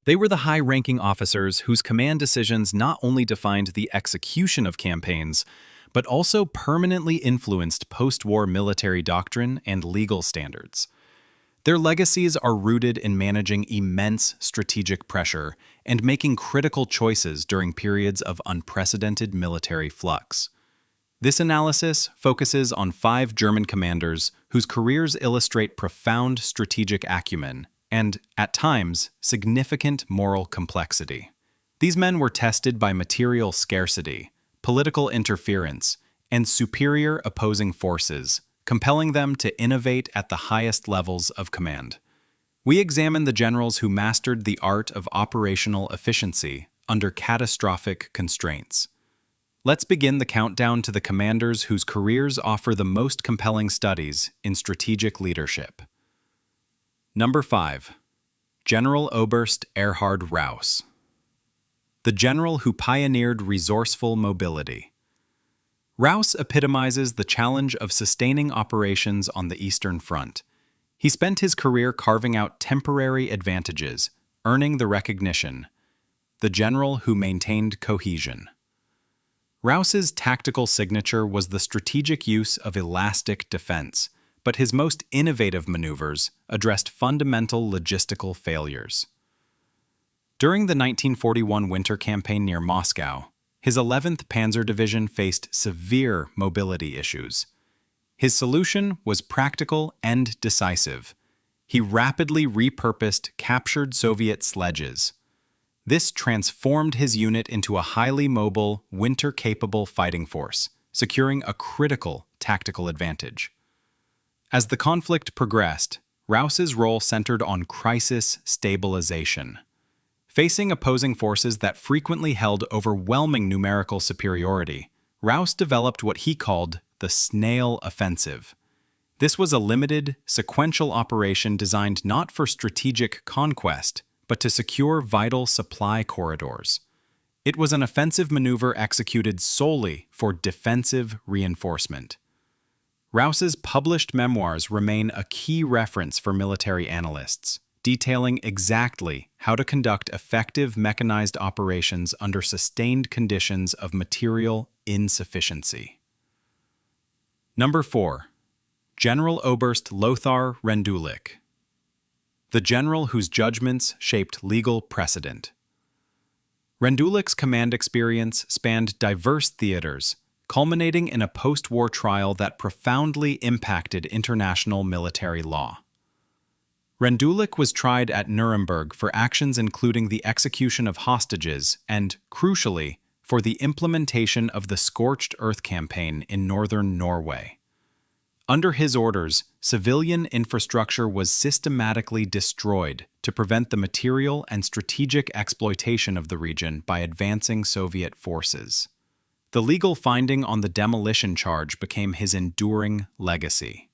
They were the high-ranking officers whose command decisions not only defined the execution of campaigns, but also permanently influenced post-war military doctrine and legal standards. Their legacies are rooted in managing immense strategic pressure and making critical choices during periods of unprecedented military flux. This analysis focuses on 5 German commanders whose careers illustrate profound strategic acumen and, at times, significant moral complexity. These men were tested by material scarcity, political interference, and superior opposing forces, compelling them to innovate at the highest levels of command. We examine the generals who mastered the art of operational efficiency under catastrophic constraints. Let's begin the countdown to the commanders whose careers offer the most compelling studies in strategic leadership. Number 5. General Oberst Erhard Raus. The general who pioneered resourceful mobility. Raus epitomizes the challenge of sustaining operations on the Eastern Front. He spent his career carving out temporary advantages, earning the recognition, the general who maintained cohesion. Raus's tactical signature was the strategic use of elastic defense, but his most innovative maneuvers addressed fundamental logistical failures. During the 1941 winter campaign near Moscow, his 11th Panzer Division faced severe mobility issues. His solution was practical and decisive. He rapidly repurposed captured Soviet sledges. This transformed his unit into a highly mobile, winter-capable fighting force, securing a critical tactical advantage. As the conflict progressed, Raus's role centered on crisis stabilization. Facing opposing forces that frequently held overwhelming numerical superiority, Raus developed what he called the snail offensive. This was a limited, sequential operation designed not for strategic conquest, but to secure vital supply corridors. It was an offensive maneuver executed solely for defensive reinforcement. Raus's published memoirs remain a key reference for military analysts, detailing exactly how to conduct effective mechanized operations under sustained conditions of material insufficiency. Number 4. General Oberst Lothar Rendulic. The general whose judgments shaped legal precedent. Rendulic's command experience spanned diverse theaters, culminating in a post-war trial that profoundly impacted international military law. Rendulic was tried at Nuremberg for actions including the execution of hostages and, crucially, for the implementation of the Scorched Earth campaign in northern Norway. Under his orders, civilian infrastructure was systematically destroyed to prevent the material and strategic exploitation of the region by advancing Soviet forces. The legal finding on the demolition charge became his enduring legacy.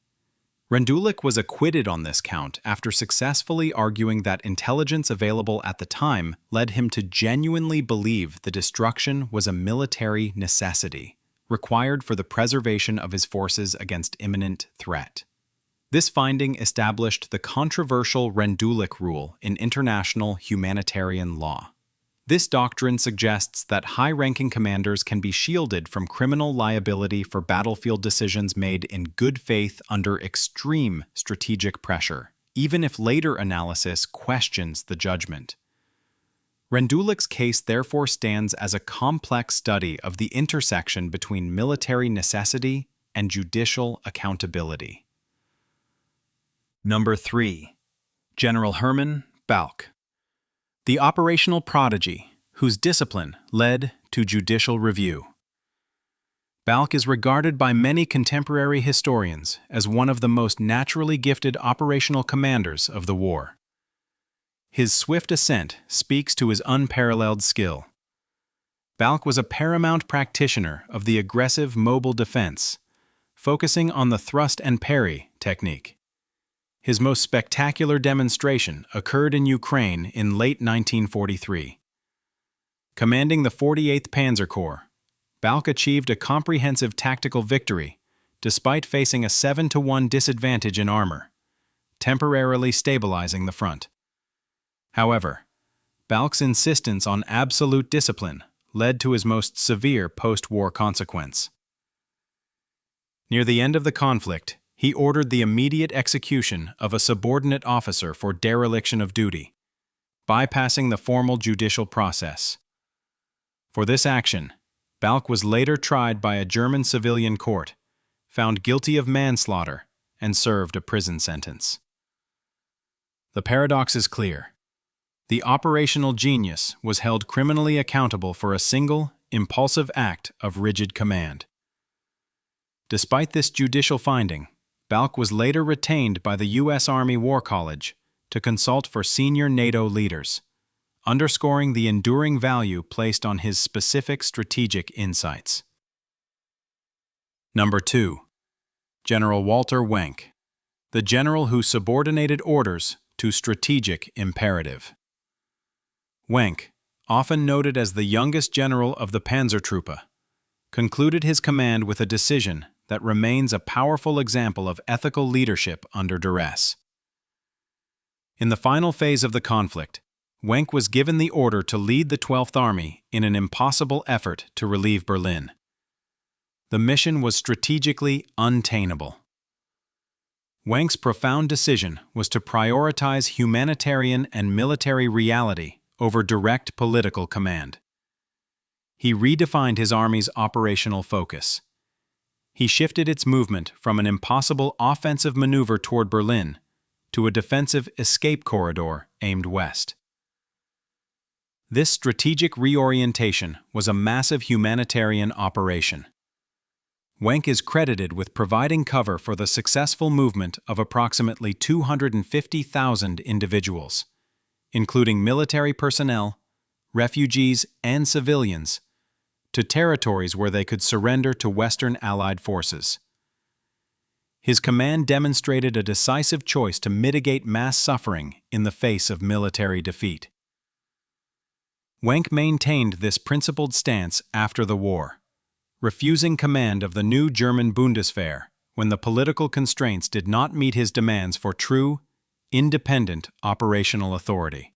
Rendulic was acquitted on this count after successfully arguing that intelligence available at the time led him to genuinely believe the destruction was a military necessity, required for the preservation of his forces against imminent threat. This finding established the controversial Rendulic rule in international humanitarian law. This doctrine suggests that high-ranking commanders can be shielded from criminal liability for battlefield decisions made in good faith under extreme strategic pressure, even if later analysis questions the judgment. Rendulic's case therefore stands as a complex study of the intersection between military necessity and judicial accountability. Number 3. General Hermann Balck. The operational prodigy, whose discipline led to judicial review. Balck is regarded by many contemporary historians as one of the most naturally gifted operational commanders of the war. His swift ascent speaks to his unparalleled skill. Balck was a paramount practitioner of the aggressive mobile defense, focusing on the thrust and parry technique. His most spectacular demonstration occurred in Ukraine in late 1943. Commanding the 48th Panzer Corps, Balck achieved a comprehensive tactical victory despite facing a 7-to-1 disadvantage in armor, temporarily stabilizing the front. However, Balk's insistence on absolute discipline led to his most severe post-war consequence. Near the end of the conflict, he ordered the immediate execution of a subordinate officer for dereliction of duty, bypassing the formal judicial process. For this action, Balk was later tried by a German civilian court, found guilty of manslaughter, and served a prison sentence. The paradox is clear. The operational genius was held criminally accountable for a single, impulsive act of rigid command. Despite this judicial finding, Balk was later retained by the U.S. Army War College to consult for senior NATO leaders, underscoring the enduring value placed on his specific strategic insights. Number 2. General Walter Wenck, the general who subordinated orders to strategic imperative. Wenck, often noted as the youngest general of the Panzertruppe, concluded his command with a decision that remains a powerful example of ethical leadership under duress. In the final phase of the conflict, Wenck was given the order to lead the 12th Army in an impossible effort to relieve Berlin. The mission was strategically unattainable. Wenck's profound decision was to prioritize humanitarian and military reality over direct political command. He redefined his army's operational focus. He shifted its movement from an impossible offensive maneuver toward Berlin to a defensive escape corridor aimed west. This strategic reorientation was a massive humanitarian operation. Wenck is credited with providing cover for the successful movement of approximately 250,000 individuals, including military personnel, refugees, and civilians, to territories where they could surrender to Western Allied forces. His command demonstrated a decisive choice to mitigate mass suffering in the face of military defeat. Wenck maintained this principled stance after the war, refusing command of the new German Bundeswehr when the political constraints did not meet his demands for true, independent operational authority.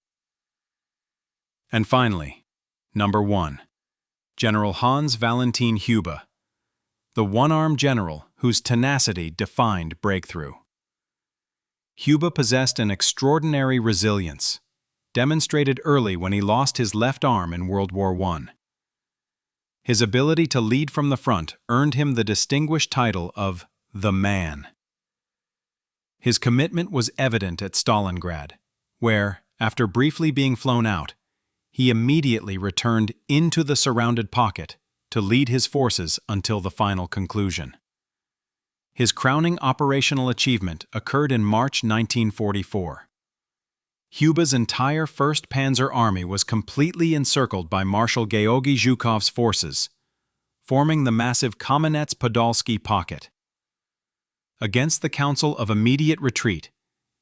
And finally, number 1. General Hans-Valentin Hube, the one-armed general whose tenacity defined breakthrough. Hube possessed an extraordinary resilience, demonstrated early when he lost his left arm in World War I. His ability to lead from the front earned him the distinguished title of the Man. His commitment was evident at Stalingrad, where, after briefly being flown out, he immediately returned into the surrounded pocket to lead his forces until the final conclusion. His crowning operational achievement occurred in March 1944. Hube's entire 1st Panzer Army was completely encircled by Marshal Georgy Zhukov's forces, forming the massive Kamenets-Podolsky pocket. Against the counsel of immediate retreat,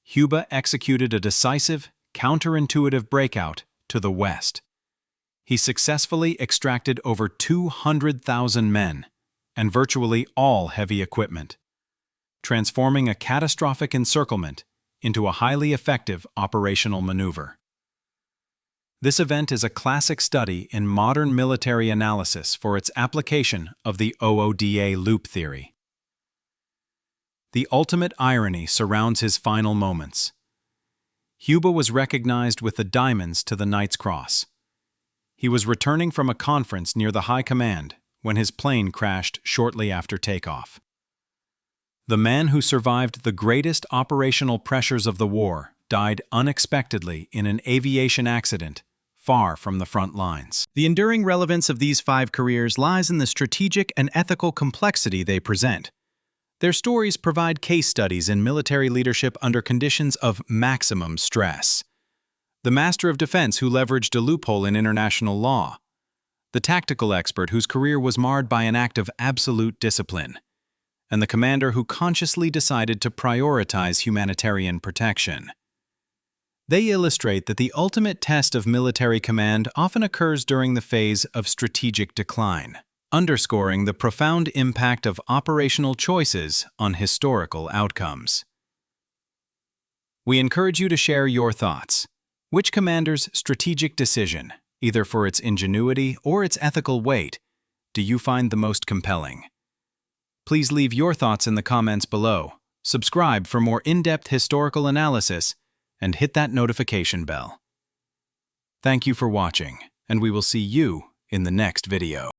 Hube executed a decisive, counterintuitive breakout to the west. He successfully extracted over 200,000 men and virtually all heavy equipment, transforming a catastrophic encirclement into a highly effective operational maneuver. This event is a classic study in modern military analysis for its application of the OODA loop theory. The ultimate irony surrounds his final moments. Hube was recognized with the diamonds to the Knight's Cross. He was returning from a conference near the High Command when his plane crashed shortly after takeoff. The man who survived the greatest operational pressures of the war died unexpectedly in an aviation accident far from the front lines. The enduring relevance of these 5 careers lies in the strategic and ethical complexity they present. Their stories provide case studies in military leadership under conditions of maximum stress. The master of defense who leveraged a loophole in international law. The tactical expert whose career was marred by an act of absolute discipline. And the commander who consciously decided to prioritize humanitarian protection. They illustrate that the ultimate test of military command often occurs during the phase of strategic decline, underscoring the profound impact of operational choices on historical outcomes. We encourage you to share your thoughts. Which commander's strategic decision, either for its ingenuity or its ethical weight, do you find the most compelling? Please leave your thoughts in the comments below, subscribe for more in-depth historical analysis, and hit that notification bell. Thank you for watching, and we will see you in the next video.